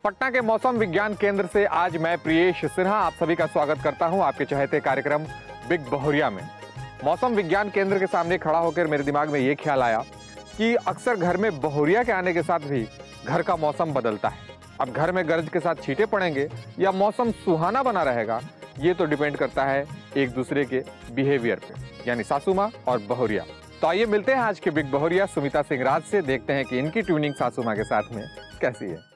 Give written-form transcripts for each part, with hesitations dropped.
पटना के मौसम विज्ञान केंद्र से आज मैं प्रियेश सिन्हा आप सभी का स्वागत करता हूं आपके चहेते कार्यक्रम बिग बहुरिया में। मौसम विज्ञान केंद्र के सामने खड़ा होकर मेरे दिमाग में ये ख्याल आया कि अक्सर घर में बहुरिया के आने के साथ भी घर का मौसम बदलता है। अब घर में गरज के साथ छींटे पड़ेंगे या मौसम सुहाना बना रहेगा, ये तो डिपेंड करता है एक दूसरे के बिहेवियर पे, यानी सासू माँ और बहुरिया। तो आइए मिलते हैं आज के बिग बहुरिया सुमिता सिंह राज से, देखते हैं कि इनकी ट्यूनिंग सासू माँ के साथ में कैसी है।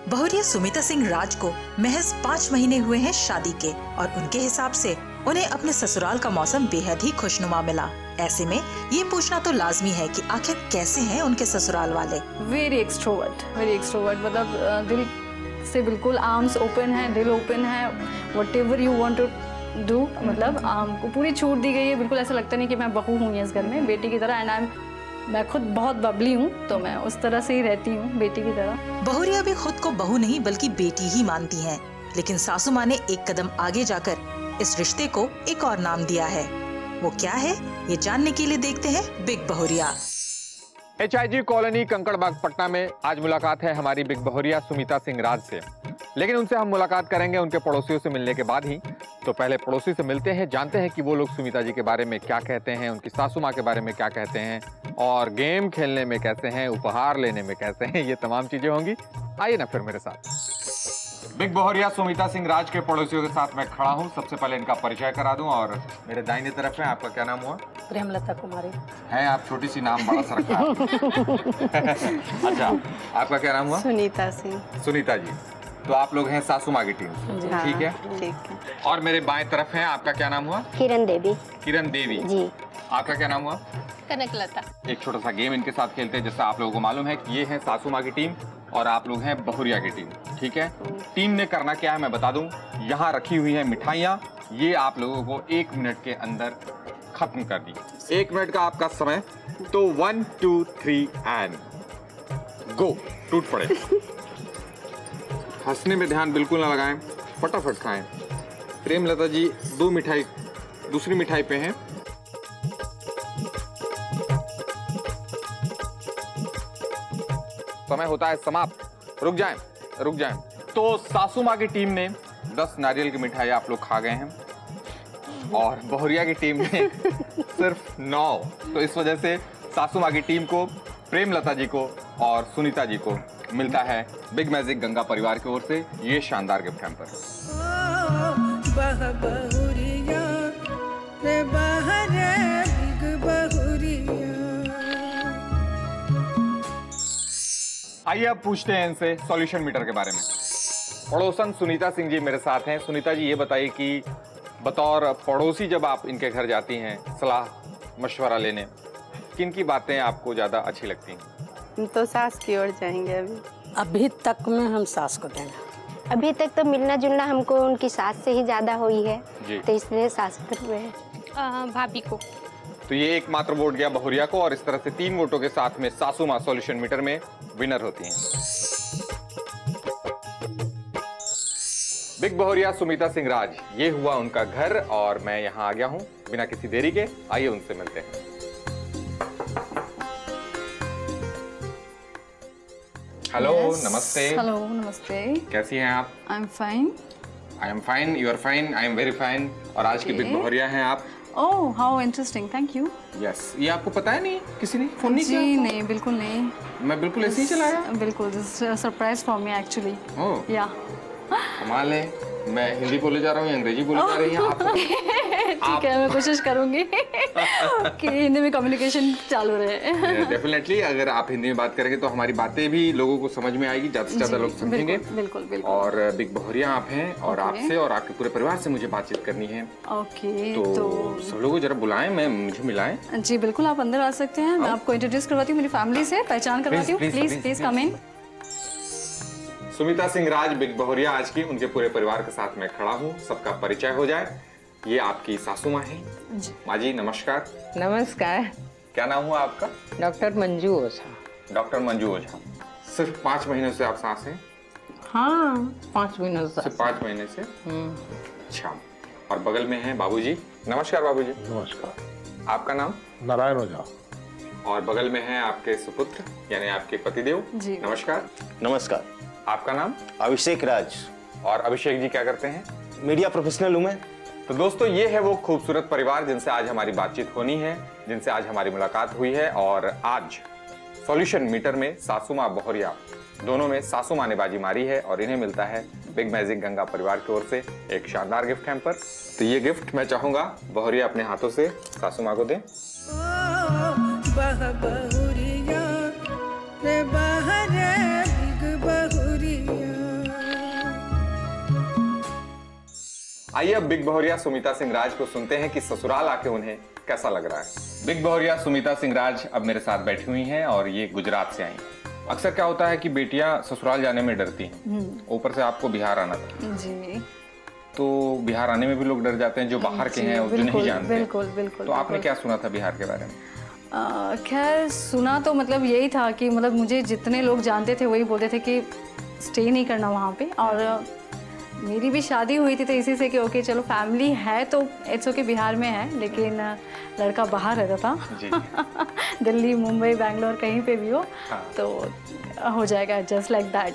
बहुरिया सुमिता सिंह राज को महज 5 महीने हुए हैं शादी के और उनके हिसाब से उन्हें अपने ससुराल का मौसम बेहद ही खुशनुमा मिला। ऐसे में ये पूछना तो लाजमी है कि आखिर कैसे हैं उनके ससुराल वाले। वेरी एक्सट्रोवर्ट मतलब दिल से बिल्कुल आर्म्स ओपन है, दिल ओपन है, whatever you want to do, मतलब आपको पूरी छूट दी गई है। बिल्कुल ऐसा लगता नहीं कि मैं बहू हूँ इस घर में, बेटी की तरह। एंड मैं खुद बहुत बबली हूँ, तो मैं उस तरह से ही रहती हूँ, बेटी की तरह। बहुरिया भी खुद को बहू नहीं बल्कि बेटी ही मानती हैं, लेकिन सासू माँ ने एक कदम आगे जाकर इस रिश्ते को एक और नाम दिया है। वो क्या है, ये जानने के लिए देखते हैं बिग बहुरिया। HIG कॉलोनी कंकड़बाग पटना में आज मुलाकात है हमारी बिग बहुरिया सुमिता सिंह राज से, लेकिन उनसे हम मुलाकात करेंगे उनके पड़ोसियों से मिलने के बाद ही। तो पहले पड़ोसी से मिलते हैं, जानते हैं कि वो लोग सुमिता जी के बारे में क्या कहते हैं, उनकी सासू माँ के बारे में क्या कहते हैं, और गेम खेलने में कैसे हैं, उपहार लेने में कैसे हैं, ये तमाम चीजें होंगी। आइए ना फिर मेरे साथ। बिग बहुरिया सुमिता सिंह राज के पड़ोसियों के साथ मैं खड़ा हूँ। सबसे पहले इनका परिचय करा दूं, और मेरे दाहिने तरफ है, आपका क्या नाम हुआ? प्रेमलता कुमारी है। आप छोटी सी नाम बड़ा सा रखा है। अच्छा, आपका क्या नाम हुआ? सुनीता सिंह। सुनीता जी, तो आप लोग हैं सासू माँ की टीम, ठीक है? ठीक है। और मेरे बाएं तरफ हैं, आपका क्या नाम हुआ? किरण देवी। किरण देवी जी। आपका क्या नाम हुआ? कनकलता। एक छोटा सा गेम इनके साथ खेलते हैं। जैसा आप लोगों को मालूम है कि ये है सासू माँ की टीम और आप लोग हैं बहुरिया की टीम, ठीक है? टीम ने करना क्या है मैं बता दूं। यहाँ रखी हुई है मिठाइयाँ, ये आप लोगों को 1 मिनट के अंदर खत्म कर दी। 1 मिनट का आपका समय, तो 1 2 3 एंड गो। टूट पड़े। हंसने में ध्यान बिल्कुल ना लगाएं, फटाफट खाएं। प्रेमलता जी दूसरी मिठाई पे हैं। समय होता है समाप्त। रुक जाएं। तो सासू माँ की टीम ने 10 नारियल की मिठाई आप लोग खा गए हैं और बहुरिया की टीम ने सिर्फ 9। तो इस वजह से सासू माँ की टीम को, प्रेमलता जी को और सुनीता जी को मिलता है बिग मैजिक गंगा परिवार की ओर से ये शानदार गिफ्ट हैम्पर। आइए अब पूछते हैं इनसे सॉल्यूशन मीटर के बारे में। पड़ोसन सुनीता सिंह जी मेरे साथ हैं। सुनीता जी, ये बताइए कि बतौर पड़ोसी जब आप इनके घर जाती हैं सलाह मशवरा लेने, किन की बातें आपको ज्यादा अच्छी लगती हैं? हम तो सास की ओर जाएंगे। अभी तक में हम सास को देंगे। अभी तक तो मिलना जुलना हमको उनकी सास से ही ज्यादा हुई है, तो इसलिए सास पर हुए हैं। भाभी को। तो ये एकमात्र वोट गया बहुरिया को, और इस तरह से 3 वोटों के साथ में सासू माँ सॉल्यूशन मीटर में विनर होती हैं। बिग बहुरिया सुमिता सिंह राज, ये हुआ उनका घर और मैं यहाँ आ गया हूँ बिना किसी देरी के। आइए उनसे मिलते हैं। हेलो, नमस्ते। हेलो, नमस्ते। कैसी हैं आप? I am fine. I am fine, you are fine, I am very fine. और आज की बिग बहुरिया हैं आप। Oh, how interesting, thank you. Yes, ये आपको पता है? नहीं, किसी ने फोन नहीं किया? जी नहीं, बिल्कुल नहीं। मैं बिल्कुल ऐसे ही चलाया। बिल्कुल, this surprise for me actually. Oh, या कमाल है। मैं हिंदी बोले जा रहा हूँ, अंग्रेजी बोले जा रही हैं आप? ठीक है, मैं कोशिश करूंगी कि हिंदी में कम्युनिकेशन चालू रहे। डेफिनेटली, अगर आप हिंदी में बात करेंगे तो हमारी बातें भी लोगों को समझ में आएगी, ज्यादा से ज्यादा लोग समझेंगे। बिल्कुल। और बिग बहुरिया आप हैं और आपसे और आपके पूरे परिवार से मुझे बातचीत करनी है। ओके, तो सब लोगों को जरा बुलाएं, मुझे मिलाएं। जी बिल्कुल, आप अंदर आ सकते हैं। मैं आपको इंट्रोड्यूस करवाती हूँ, मेरी फैमिली से पहचान करवाती हूँ। Please come in. Sumita Singh Raj big बहुरिया आज की, उनके पूरे परिवार के साथ मैं खड़ा हूँ। सबका परिचय हो जाए। ये आपकी सासू माँ है। माँ जी नमस्कार। नमस्कार। क्या नाम हुआ आपका? डॉक्टर मंजू ओझा। डॉक्टर मंजू ओझा। सिर्फ 5 महीने से आप सास हैं? हाँ, 5 महीनों से। सिर्फ 5 महीने से। अच्छा। और बगल में हैं बाबूजी। नमस्कार बाबूजी। नमस्कार। आपका नाम? नारायण ओझा। और बगल में हैं आपके सुपुत्र यानी आपके पतिदेव। जी। नमस्कार। नमस्कार। आपका नाम? अभिषेक राज। और अभिषेक जी क्या करते हैं? मीडिया प्रोफेशनल हूँ मैं। तो दोस्तों ये है वो खूबसूरत परिवार जिनसे आज हमारी बातचीत होनी है, जिनसे आज हमारी मुलाकात हुई है। और आज सॉल्यूशन मीटर में सासू माँ बहुरिया दोनों में सासू माँ ने बाजी मारी है और इन्हें मिलता है बिग मैजिक गंगा परिवार की ओर से एक शानदार गिफ्ट हैम्पर। तो ये गिफ्ट मैं चाहूंगा बहुरिया अपने हाथों से सासू माँ को दें। आइए अब बिग बहुरिया सुमिता सिंह राज को सुनते हैं कि ससुराल आके उन्हें कैसा लग रहा है। बिग बहुरिया सुमिता सिंह राज अब मेरे साथ बैठी हुई हैं और ये गुजरात से आई हैं। अक्सर क्या होता है कि बेटियां ससुराल जाने में डरती हैं, ऊपर से आपको बिहार आना था जी। तो बिहार आने में भी लोग डर जाते हैं जो बाहर के हैं और जो नहीं जानते। बिल्कुल बिल्कुल। तो आपने क्या सुना था बिहार के बारे में? खैर सुना तो मतलब यही था कि मतलब मुझे जितने लोग जानते थे वही बोलते थे कि स्टे नहीं करना वहाँ पे। और मेरी भी शादी हुई थी तो इसी से कि ओके चलो फैमिली है तो इट्स ओके बिहार में है, लेकिन लड़का बाहर रहता था दिल्ली मुंबई बैंगलोर कहीं पे भी हो। हाँ। तो हो जाएगा जस्ट लाइक दैट।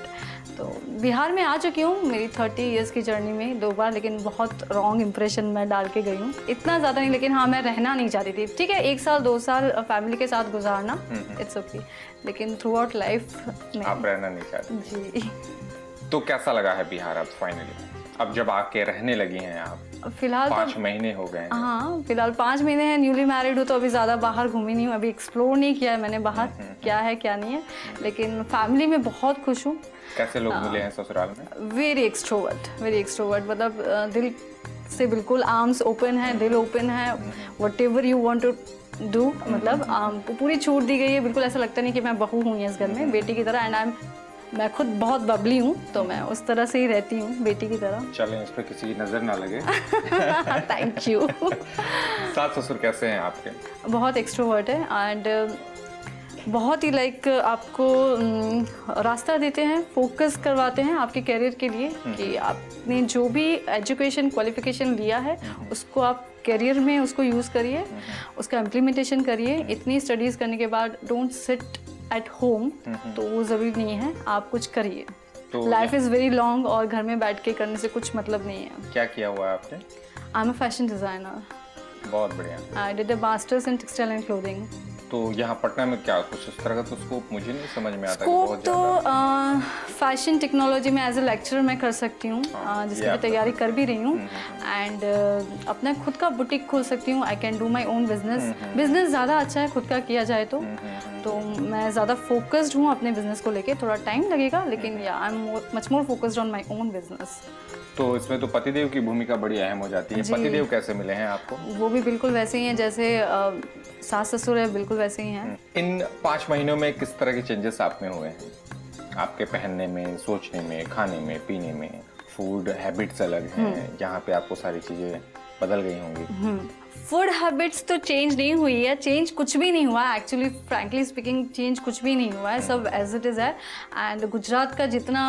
तो बिहार में आ चुकी हूँ मेरी 30 इयर्स की जर्नी में 2 बार, लेकिन बहुत रॉन्ग इंप्रेशन मैं डाल के गई हूँ। इतना ज़्यादा नहीं, लेकिन हाँ मैं रहना नहीं चाहती थी। ठीक है 1 साल 2 साल फैमिली के साथ गुजारना इट्स ओके, लेकिन थ्रू आउट लाइफ आप रहना नहीं चाहती जी। तो कैसा लगा है बिहार अब फाइनली, अब जब आके रहने लगी हैं आप? फिलहाल 5 महीने हो गए हैं। हाँ फिलहाल 5 महीने हैं, न्यूली मैरिड हूँ तो अभी ज़्यादा बाहर घूमी नहीं हूँ, अभी एक्सप्लोर नहीं किया है मैंने बाहर क्या है क्या नहीं है, लेकिन फैमिली में बहुत खुश हूँ। कैसे लोग मिले हैं ससुराल में? वेरी एक्सट्रोवर्ट, मतलब दिल से बिल्कुल आर्म्स ओपन है, दिल ओपन है, whatever you want to do, मतलब पूरी छूट दी गई है। बिल्कुल ऐसा लगता नहीं कि मैं बहू हूँ इस घर में, बेटी की तरह। मैं खुद बहुत बबली हूँ तो मैं उस तरह से ही रहती हूँ बेटी की तरह। चलें इस पर किसी की नजर ना लगे। Thank you. सास ससुर कैसे हैं आपके? बहुत एक्सट्रोवर्ट है एंड बहुत ही लाइक आपको रास्ता देते हैं, फोकस करवाते हैं आपके करियर के लिए कि आपने जो भी एजुकेशन क्वालिफिकेशन लिया है उसको आप करियर में उसको यूज़ करिए, उसका इम्प्लीमेंटेशन करिए। इतनी स्टडीज़ करने के बाद डोंट सिट एट होम, तो वो ज़रूरी नहीं है, आप कुछ करिए। लाइफ इज़ वेरी लॉन्ग और घर में बैठ के करने से कुछ मतलब नहीं है। क्या किया हुआ है आपने? I am a fashion designer. बहुत बढ़िया। I did a masters in textile and clothing. तो यहाँ पटना में क्या कुछ इस तरह का तो स्कोप मुझे नहीं समझ में आता। स्कोप तो फैशन टेक्नोलॉजी में एज ए लेक्चरर मैं कर सकती हूँ, जिसकी मैं तैयारी कर भी रही हूँ। एंड अपना खुद का बुटीक खोल सकती हूँ। I can do my own business ज़्यादा अच्छा है खुद का किया जाए तो मैं ज़्यादा फोकस्ड हूँ अपने बिजनेस को लेके। थोड़ा टाइम लगेगा लेकिन या I am much more focused on my own business. तो इसमें तो पतिदेव की भूमिका बड़ी अहम हो जाती है। पतिदेव कैसे मिले हैं आपको? वो भी बिल्कुल वैसे ही हैं जैसे सास ससुर है, बिल्कुल वैसे ही हैं। इन 5 महीनों में किस तरह के चेंजेस आप में हुए हैं? आपके पहनने में, सोचने में, खाने में, पीने में, फूड हैबिट्स अलग हैं, यहाँ पे आपको सारी चीजें बदल गई होंगी। फूड हैबिट्स तो चेंज नहीं हुई है, चेंज कुछ भी नहीं हुआ है एक्चुअली, फ्रैंकली स्पीकिंग चेंज कुछ भी नहीं हुआ है, सब एज इट इज़ है। एंड गुजरात का जितना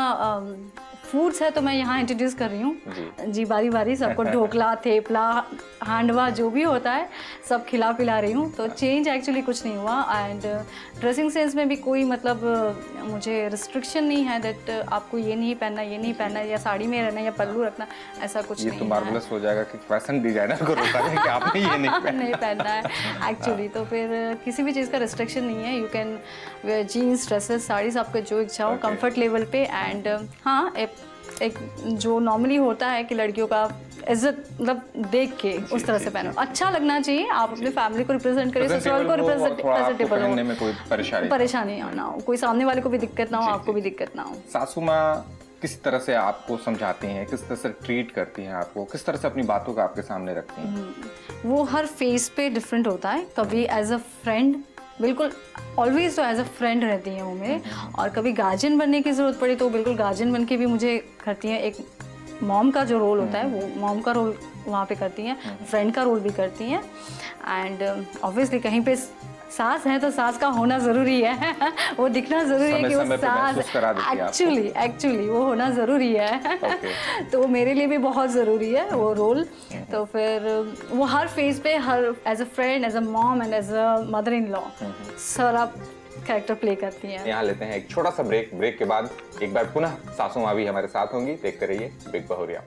फूड्स है तो मैं यहाँ इंट्रोड्यूस कर रही हूँ जी बारी बारी सबको। ढोकला, थेपला, हांडवा जो भी होता है सब खिला पिला रही हूँ। तो चेंज एक्चुअली कुछ नहीं हुआ। एंड ड्रेसिंग सेंस में भी कोई मतलब मुझे रिस्ट्रिक्शन नहीं है दैट आपको ये नहीं पहनना, ये नहीं पहनना, या साड़ी में रहना या पल्लू रखना, ऐसा कुछ नहीं है। ये तो मार्वलस हो जाएगा कि फैशन डिजाइनर को रोका है कि आपने ये नहीं पहनना है एक्चुअली। तो फिर किसी भी चीज़ का रिस्ट्रिक्शन नहीं है। You can wear jeans, dresses, saris, आपका जो इच्छा हो कंफर्ट लेवल पे। एंड हाँ एक जो नॉर्मली होता है कि लड़कियों का इज्जत मतलब देख के उस तरह से पहनो, अच्छा लगना चाहिए। आप अपने फैमिली को रिप्रेजेंट करिए, ससुराल को रिप्रेजेंटेबल हो, में कोई परेशानी ना हो, कोई सामने वाले को भी दिक्कत ना हो, आपको भी दिक्कत ना हो। सासू माँ किस तरह से आपको समझाती हैं, किस तरह से ट्रीट करती हैं आपको, किस तरह से अपनी बातों को आपके सामने रखती हैं? वो हर फेस पे डिफरेंट होता है। कभी एज अ फ्रेंड, बिल्कुल ऑलवेज तो एज अ फ्रेंड रहती हैं वो मेरे, और कभी गार्जियन बनने की ज़रूरत पड़ी तो बिल्कुल गार्जियन बन के भी मुझे करती हैं। एक मॉम का जो रोल होता है वो मॉम का रोल वहाँ पे करती हैं, फ्रेंड का रोल भी करती हैं। एंड ऑब्वियसली कहीं पे सास है तो सास का होना ज़रूरी है वो दिखना ज़रूरी है कि वो सास एक्चुअली वो होना ज़रूरी है तो मेरे लिए भी बहुत ज़रूरी है वो रोल। तो फिर वो हर फेज पे, हर as a friend, as a mom and as a mother in law, sir आप कैरेक्टर प्ले करती हैं। यहाँ लेते हैं एक छोटा सा ब्रेक। ब्रेक के बाद एक बार पुनः सासू माँ भी हमारे साथ होंगी। देखते रहिए बिग बहुरिया।